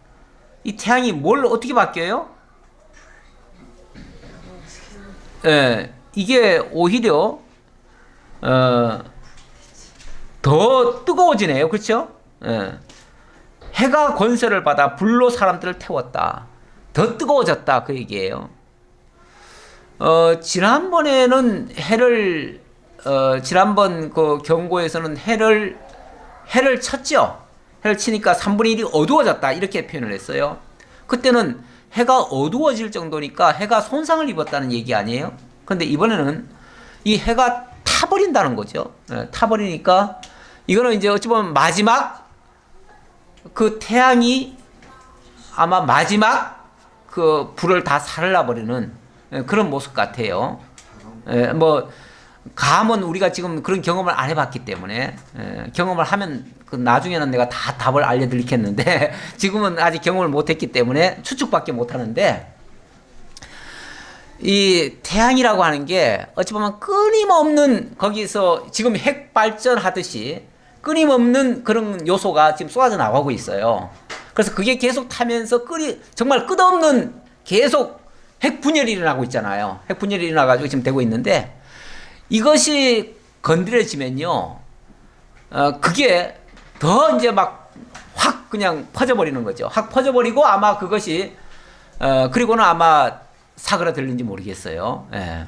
이 태양이 뭘 어떻게 바뀌어요? 이게 오히려 더 뜨거워지네요. 그렇죠? 해가 권세를 받아 불로 사람들을 태웠다. 더 뜨거워졌다 그 얘기예요. 지난번에는 해를 지난번 그 경고에서는 해를 쳤죠. 해를 치니까 3분의 1이 어두워졌다 이렇게 표현을 했어요. 그때는 해가 어두워질 정도니까 해가 손상을 입었다는 얘기 아니에요? 그런데 이번에는 이 해가 타버린다는 거죠. 타버리니까 이거는 이제 어찌 보면 마지막 그 태양이 아마 마지막 그 불을 다 살라버리는 그런 모습 같아요. 뭐 감은 우리가 지금 그런 경험을 안 해봤기 때문에 경험을 하면 그 나중에는 내가 다 답을 알려드리겠는데 지금은 아직 경험을 못했기 때문에 추측밖에 못하는데 이 태양이라고 하는 게 어찌 보면 끊임없는 거기서 지금 핵 발전하듯이 끊임없는 그런 요소가 지금 쏟아져 나가고 있어요. 그래서 그게 계속 타면서 정말 끝없는 계속 핵 분열이 일어나고 있잖아요. 핵 분열이 일어나가지고 지금 되고 있는데 이것이 건드려지면요, 그게 더 이제 막 확 그냥 퍼져버리는 거죠. 확 퍼져버리고 아마 그것이 그리고는 아마 사그라들는지 모르겠어요. 예.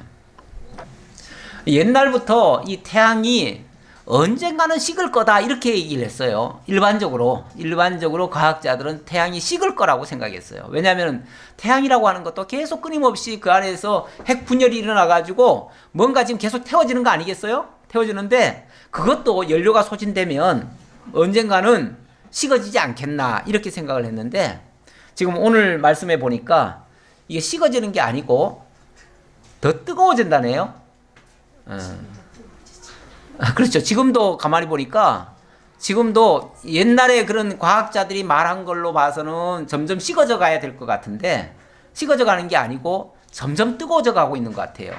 옛날부터 이 태양이 언젠가는 식을 거다 이렇게 얘기를 했어요. 일반적으로 과학자들은 태양이 식을 거라고 생각했어요. 왜냐하면 태양이라고 하는 것도 계속 끊임없이 그 안에서 핵 분열이 일어나 가지고 뭔가 지금 계속 태워지는 거 아니겠어요? 태워지는데 그것도 연료가 소진되면 언젠가는 식어지지 않겠나 이렇게 생각을 했는데 지금 오늘 말씀해 보니까 이게 식어지는 게 아니고 더 뜨거워진다네요. 그렇죠. 지금도 가만히 보니까 지금도 옛날에 그런 과학자들이 말한 걸로 봐서는 점점 식어져 가야 될 것 같은데 식어져 가는 게 아니고 점점 뜨거워져 가고 있는 것 같아요.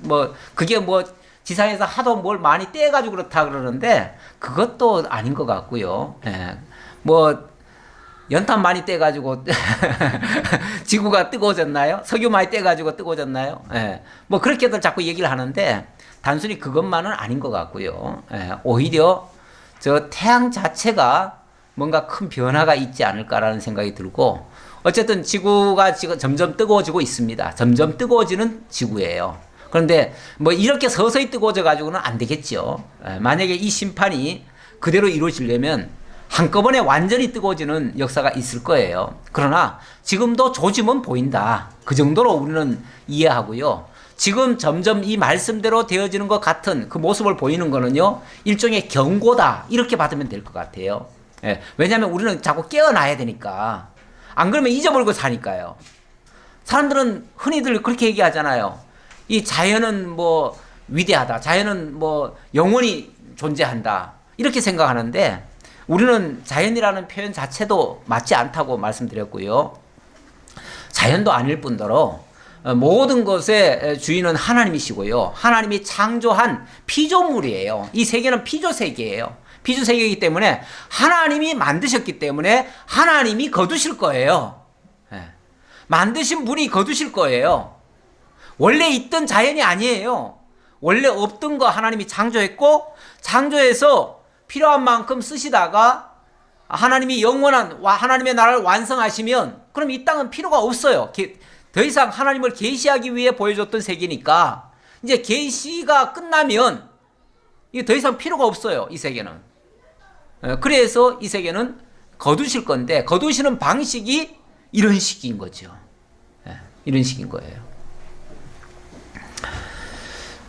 뭐 그게 뭐 지상에서 하도 뭘 많이 떼가지고 그렇다 그러는데 그것도 아닌 것 같고요. 뭐 연탄 많이 떼가지고 지구가 뜨거워졌나요? 석유 많이 떼가지고 뜨거워졌나요? 뭐 그렇게들 자꾸 얘기를 하는데 단순히 그것만은 아닌 것 같고요. 오히려 저 태양 자체가 뭔가 큰 변화가 있지 않을까라는 생각이 들고 어쨌든 지구가 지금 점점 뜨거워지고 있습니다. 점점 뜨거워지는 지구예요. 그런데 뭐 이렇게 서서히 뜨거워져 가지고는 안 되겠죠. 만약에 이 심판이 그대로 이루어지려면 한꺼번에 완전히 뜨거워지는 역사가 있을 거예요. 그러나 지금도 조짐은 보인다. 그 정도로 우리는 이해하고요. 지금 점점 이 말씀대로 되어지는 것 같은 그 모습을 보이는 거는요, 일종의 경고다. 이렇게 받으면 될 것 같아요. 왜냐하면 우리는 자꾸 깨어나야 되니까. 안 그러면 잊어버리고 사니까요. 사람들은 흔히들 그렇게 얘기하잖아요. 이 자연은 뭐 위대하다. 자연은 뭐 영원히 존재한다. 이렇게 생각하는데 우리는 자연이라는 표현 자체도 맞지 않다고 말씀드렸고요. 자연도 아닐 뿐더러 모든 것의 주인은 하나님이시고요. 하나님이 창조한 피조물이에요. 이 세계는 피조세계예요. 피조세계이기 때문에 하나님이 만드셨기 때문에 하나님이 거두실 거예요. 만드신 분이 거두실 거예요. 원래 있던 자연이 아니에요. 원래 없던 거 하나님이 창조했고 창조해서 필요한 만큼 쓰시다가 하나님이 영원한 하나님의 나라를 완성하시면 그럼 이 땅은 필요가 없어요. 더 이상 하나님을 계시하기 위해 보여줬던 세계니까 이제 계시가 끝나면 이게 더 이상 필요가 없어요. 이 세계는. 그래서 이 세계는 거두실 건데 거두시는 방식이 이런 식인 거죠. 이런 식인 거예요.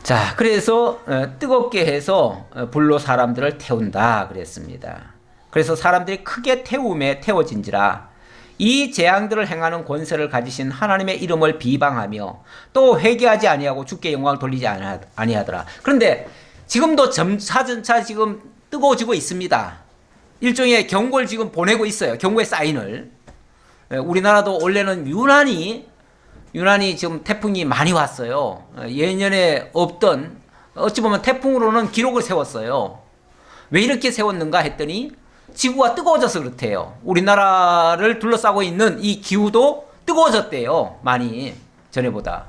자, 그래서 뜨겁게 해서 불로 사람들을 태운다 그랬습니다. 그래서 사람들이 크게 태움에 태워진지라 이 재앙들을 행하는 권세를 가지신 하나님의 이름을 비방하며 또 회개하지 아니하고 주께 영광을 돌리지 아니하더라. 그런데 지금도 점차 지금 뜨거워지고 있습니다. 일종의 경고를 지금 보내고 있어요. 경고의 사인을. 우리나라도 원래는 유난히 지금 태풍이 많이 왔어요. 예년에 없던 어찌 보면 태풍으로는 기록을 세웠어요. 왜 이렇게 세웠는가 했더니 지구가 뜨거워져서 그렇대요. 우리나라를 둘러싸고 있는 이 기후도 뜨거워졌대요. 많이 전에보다.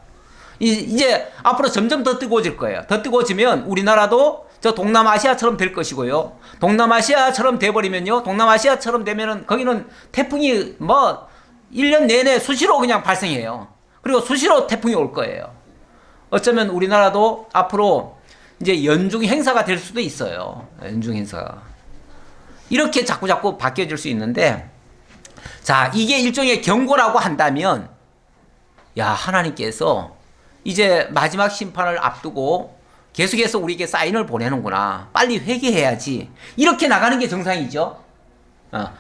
이제 앞으로 점점 더 뜨거워질 거예요. 더 뜨거워지면 우리나라도 저 동남아시아처럼 될 것이고요. 동남아시아처럼 돼버리면요. 동남아시아처럼 되면은 거기는 태풍이 뭐 1년 내내 수시로 그냥 발생해요. 그리고 수시로 태풍이 올 거예요. 어쩌면 우리나라도 앞으로 이제 연중 행사가 될 수도 있어요. 연중 행사가. 이렇게 자꾸 바뀌어질 수 있는데, 자, 이게 일종의 경고라고 한다면, 야, 하나님께서 이제 마지막 심판을 앞두고 계속해서 우리에게 사인을 보내는구나. 빨리 회개해야지. 이렇게 나가는 게 정상이죠.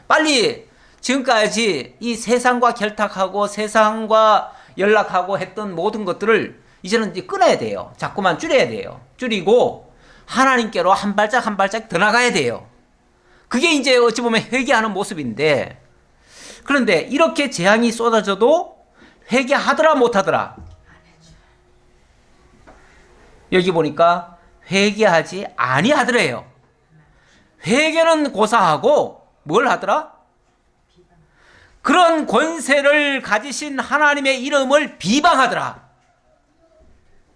빨리 지금까지 이 세상과 결탁하고 세상과 연락하고 했던 모든 것들을 이제는 이제 끊어야 돼요. 자꾸만 줄여야 돼요. 줄이고 하나님께로 한 발짝 한 발짝 더 나가야 돼요. 그게 이제 어찌 보면 회개하는 모습인데, 그런데 이렇게 재앙이 쏟아져도 회개하더라 못하더라. 여기 보니까 회개하지 아니하더래요. 회개는 고사하고 뭘 하더라? 그런 권세를 가지신 하나님의 이름을 비방하더라.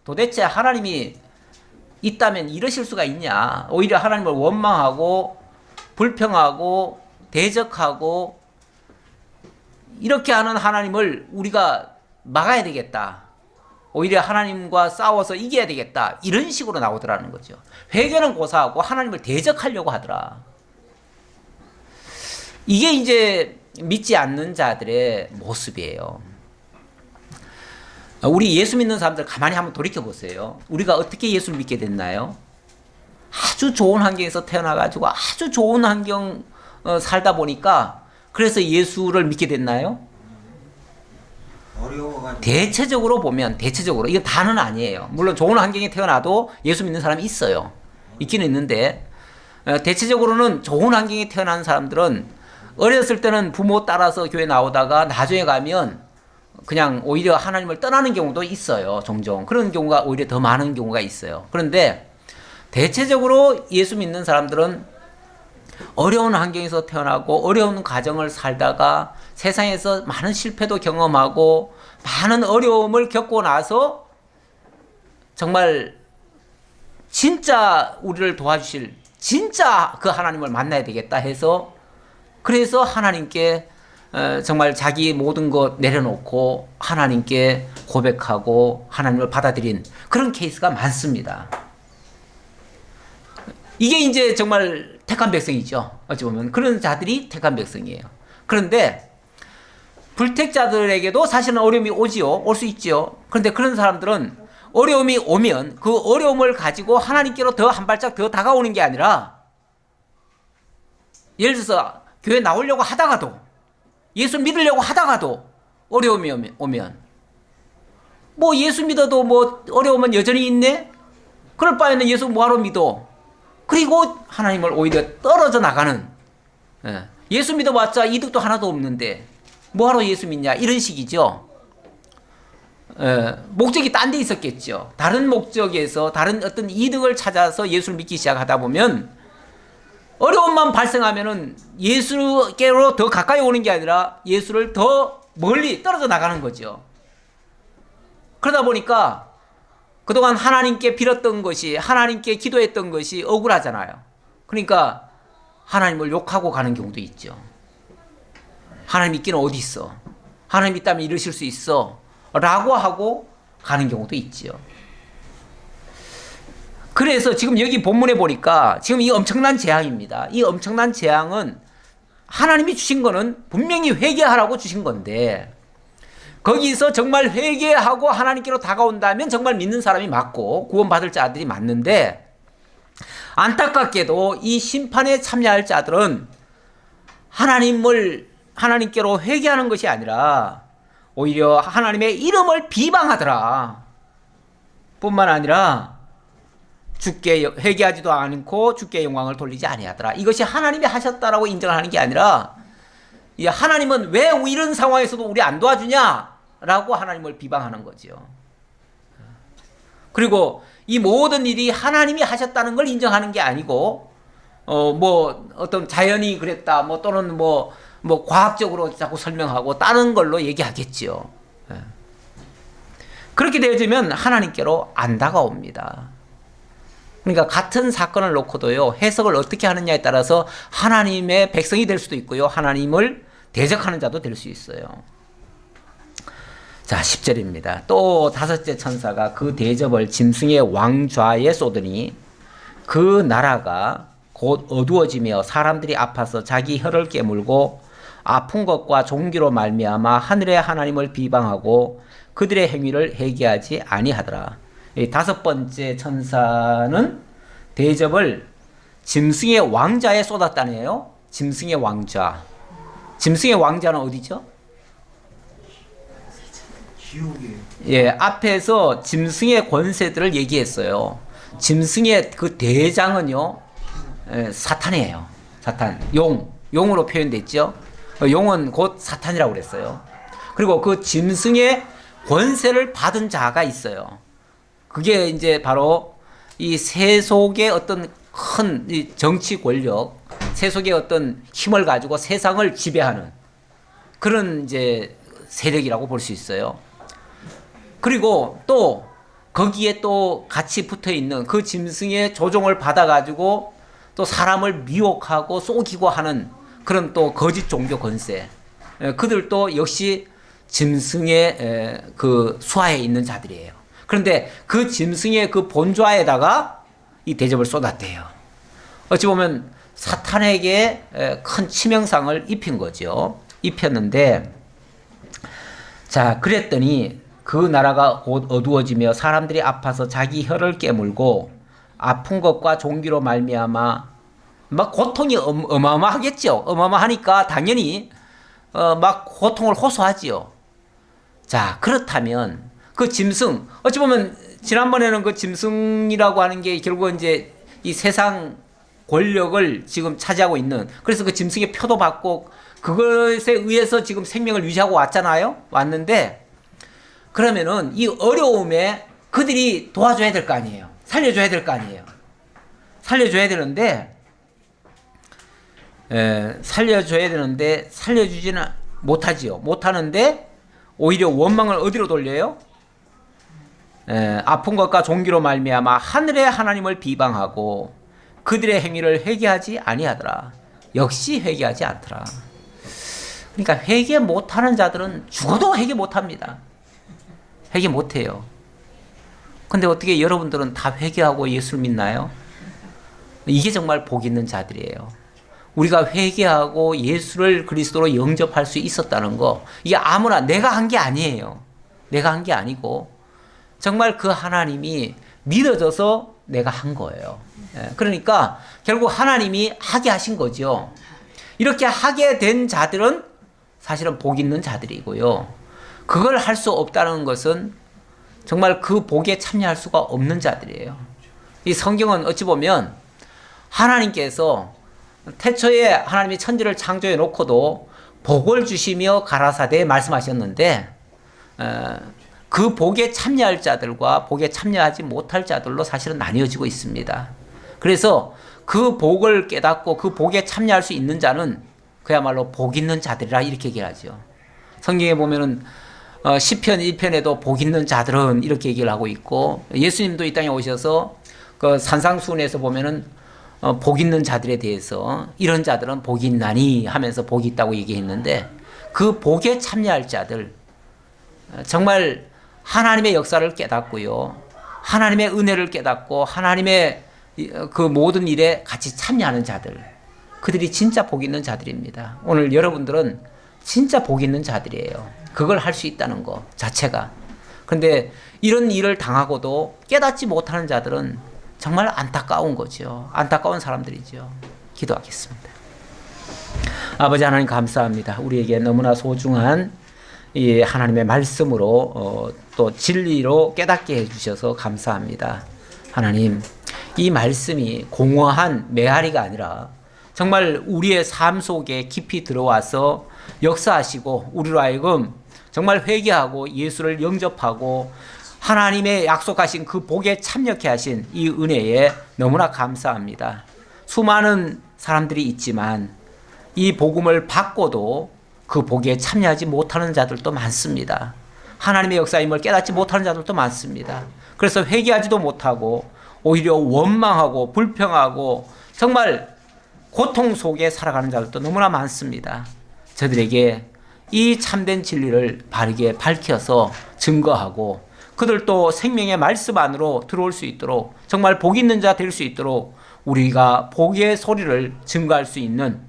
도대체 하나님이 있다면 이러실 수가 있냐? 오히려 하나님을 원망하고 불평하고 대적하고 이렇게 하는 하나님을 우리가 막아야 되겠다. 오히려 하나님과 싸워서 이겨야 되겠다. 이런 식으로 나오더라는 거죠. 회개는 고사하고 하나님을 대적하려고 하더라. 이게 이제 믿지 않는 자들의 모습이에요. 우리 예수 믿는 사람들 가만히 한번 돌이켜 보세요. 우리가 어떻게 예수를 믿게 됐나요? 아주 좋은 환경에서 태어나가지고 아주 좋은 환경 살다 보니까 그래서 예수를 믿게 됐나요? 어려워가지고. 대체적으로 보면 이건 다는 아니에요. 물론 좋은 환경에 태어나도 예수 믿는 사람이 있어요. 있기는 있는데 대체적으로는 좋은 환경에 태어난 사람들은 어렸을 때는 부모 따라서 교회 나오다가 나중에 가면 그냥 오히려 하나님을 떠나는 경우도 있어요. 종종 그런 경우가 오히려 더 많은 경우가 있어요. 그런데 대체적으로 예수 믿는 사람들은 어려운 환경에서 태어나고 어려운 가정을 살다가 세상에서 많은 실패도 경험하고 많은 어려움을 겪고 나서 정말 진짜 우리를 도와주실 진짜 그 하나님을 만나야 되겠다 해서 그래서 하나님께 정말 자기 모든 것 내려놓고 하나님께 고백하고 하나님을 받아들인 그런 케이스가 많습니다. 이게 이제 정말 택한 백성이죠. 어찌 보면 그런 자들이 택한 백성이에요. 그런데 불택자들에게도 사실은 어려움이 오지요. 올 수 있죠. 그런데 그런 사람들은 어려움이 오면 그 어려움을 가지고 하나님께로 더 한 발짝 더 다가오는 게 아니라 예를 들어서 교회 나오려고 하다가도 예수 믿으려고 하다가도 어려움이 오면 뭐 예수 믿어도 뭐 어려움은 여전히 있네? 그럴 바에는 예수 뭐하러 믿어? 그리고 하나님을 오히려 떨어져 나가는 예수 믿어봤자 이득도 하나도 없는데 뭐하러 예수 믿냐 이런 식이죠. 목적이 딴 데 있었겠죠. 다른 목적에서 다른 어떤 이득을 찾아서 예수를 믿기 시작하다 보면 어려움만 발생하면은 예수께로 더 가까이 오는 게 아니라 예수를 더 멀리 떨어져 나가는 거죠. 그러다 보니까 그동안 하나님께 빌었던 것이 하나님께 기도했던 것이 억울하잖아요. 그러니까 하나님을 욕하고 가는 경우도 있죠. 하나님 있기는 어디 있어? 하나님 있다면 이러실 수 있어? 라고 하고 가는 경우도 있죠. 그래서 지금 여기 본문에 보니까 지금 이 엄청난 재앙입니다. 이 엄청난 재앙은 하나님이 주신 거는 분명히 회개하라고 주신 건데 거기서 정말 회개하고 하나님께로 다가온다면 정말 믿는 사람이 맞고 구원받을 자들이 맞는데 안타깝게도 이 심판에 참여할 자들은 하나님께로 회개하는 것이 아니라 오히려 하나님의 이름을 비방하더라. 뿐만 아니라 주께 회개하지도 않고 주께 영광을 돌리지 아니하더라. 이것이 하나님이 하셨다라고 인정하는 게 아니라 하나님은 왜 이런 상황에서도 우리 안 도와주냐라고 하나님을 비방하는 거죠. 그리고 이 모든 일이 하나님이 하셨다는 걸 인정하는 게 아니고 뭐 어떤 자연이 그랬다 뭐 또는 뭐 과학적으로 자꾸 설명하고 다른 걸로 얘기하겠죠. 그렇게 되어지면 하나님께로 안 다가옵니다. 그러니까 같은 사건을 놓고도요 해석을 어떻게 하느냐에 따라서 하나님의 백성이 될 수도 있고요 하나님을 대적하는 자도 될 수 있어요. 자 10절입니다. 또 다섯째 천사가 그 대접을 짐승의 왕좌에 쏟으니 그 나라가 곧 어두워지며 사람들이 아파서 자기 혀를 깨물고 아픈 것과 종기로 말미암아 하늘의 하나님을 비방하고 그들의 행위를 회개하지 아니하더라. 이 다섯 번째 천사는 대접을 짐승의 왕좌에 쏟았다네요. 짐승의 왕좌. 짐승의 왕좌는 어디죠? 지옥이에요. 예, 앞에서 짐승의 권세들을 얘기했어요. 짐승의 그 대장은요, 사탄이에요. 사탄, 용으로 표현됐죠. 용은 곧 사탄이라고 그랬어요. 그리고 그 짐승의 권세를 받은 자가 있어요. 그게 이제 바로 이 세속의 어떤 큰 정치 권력, 세속의 어떤 힘을 가지고 세상을 지배하는 그런 이제 세력이라고 볼 수 있어요. 그리고 또 거기에 또 같이 붙어 있는 그 짐승의 조종을 받아 가지고 또 사람을 미혹하고 속이고 하는 그런 또 거짓 종교 권세. 그들도 역시 짐승의 그 수하에 있는 자들이에요. 그런데 그 짐승의 그 본좌에다가 이 대접을 쏟았대요. 어찌 보면 사탄에게 큰 치명상을 입힌 거죠. 입혔는데, 자, 그랬더니 그 나라가 곧 어두워지며 사람들이 아파서 자기 혀를 깨물고 아픈 것과 종기로 말미암아 막 고통이 어마어마하겠죠. 어마어마하니까 당연히 막 고통을 호소하지요. 자, 그렇다면 그 짐승, 어찌 보면 지난번에는 그 짐승이라고 하는 게 결국 이제 이 세상 권력을 지금 차지하고 있는, 그래서 그 짐승의 표도 받고 그것에 의해서 지금 생명을 유지하고 왔는데, 그러면은 이 어려움에 그들이 도와줘야 될 거 아니에요. 살려줘야 될 거 아니에요. 살려줘야 되는데 살려주지는 못하지요. 못하는데 오히려 원망을 어디로 돌려요? 아픈 것과 종기로 말미암아 하늘의 하나님을 비방하고 그들의 행위를 회개하지 아니하더라. 역시 회개하지 않더라. 그러니까 회개 못하는 자들은 죽어도 회개 못합니다. 회개 못해요. 근데 어떻게 여러분들은 다 회개하고 예수를 믿나요? 이게 정말 복 있는 자들이에요. 우리가 회개하고 예수를 그리스도로 영접할 수 있었다는 거, 이게 아무나 내가 한 게 아니에요. 내가 한 게 아니고 정말 그 하나님이 믿어져서 내가 한 거예요. 그러니까 결국 하나님이 하게 하신 거죠. 이렇게 하게 된 자들은 사실은 복 있는 자들이고요. 그걸 할 수 없다는 것은 정말 그 복에 참여할 수가 없는 자들이에요. 이 성경은 어찌 보면 하나님께서 태초에 하나님이 천지를 창조해 놓고도 복을 주시며 가라사대 말씀하셨는데, 그 복에 참여할 자들과 복에 참여하지 못할 자들로 사실은 나뉘어지고 있습니다. 그래서 그 복을 깨닫고 그 복에 참여할 수 있는 자는 그야말로 복 있는 자들이라 이렇게 얘기하죠. 성경에 보면은 시편 1편에도 복 있는 자들은 이렇게 얘기를 하고 있고, 예수님도 이 땅에 오셔서 그 산상수훈에서 보면은 복 있는 자들에 대해서 이런 자들은 복이 있나니 하면서 복이 있다고 얘기했는데, 그 복에 참여할 자들, 정말 하나님의 역사를 깨닫고요, 하나님의 은혜를 깨닫고 하나님의 그 모든 일에 같이 참여하는 자들, 그들이 진짜 복 있는 자들입니다. 오늘 여러분들은 진짜 복 있는 자들이에요. 그걸 할 수 있다는 것 자체가. 그런데 이런 일을 당하고도 깨닫지 못하는 자들은 정말 안타까운 거죠. 안타까운 사람들이죠. 기도하겠습니다. 아버지 하나님 감사합니다. 우리에게 너무나 소중한 이 하나님의 말씀으로 또 진리로 깨닫게 해주셔서 감사합니다. 하나님, 이 말씀이 공허한 메아리가 아니라 정말 우리의 삶 속에 깊이 들어와서 역사하시고 우리로 하여금 정말 회개하고 예수를 영접하고 하나님의 약속하신 그 복에 참여케 하신 이 은혜에 너무나 감사합니다. 수많은 사람들이 있지만 이 복음을 받고도 그 복에 참여하지 못하는 자들도 많습니다. 하나님의 역사임을 깨닫지 못하는 자들도 많습니다. 그래서 회개하지도 못하고 오히려 원망하고 불평하고 정말 고통 속에 살아가는 자들도 너무나 많습니다. 저들에게 이 참된 진리를 바르게 밝혀서 증거하고 그들도 생명의 말씀 안으로 들어올 수 있도록 정말 복 있는 자 될 수 있도록 우리가 복의 소리를 증거할 수 있는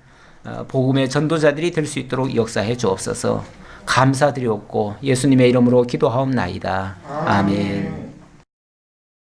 복음의 전도자들이 될 수 있도록 역사해 주옵소서. 감사드리옵고 예수님의 이름으로 기도하옵나이다. 아멘.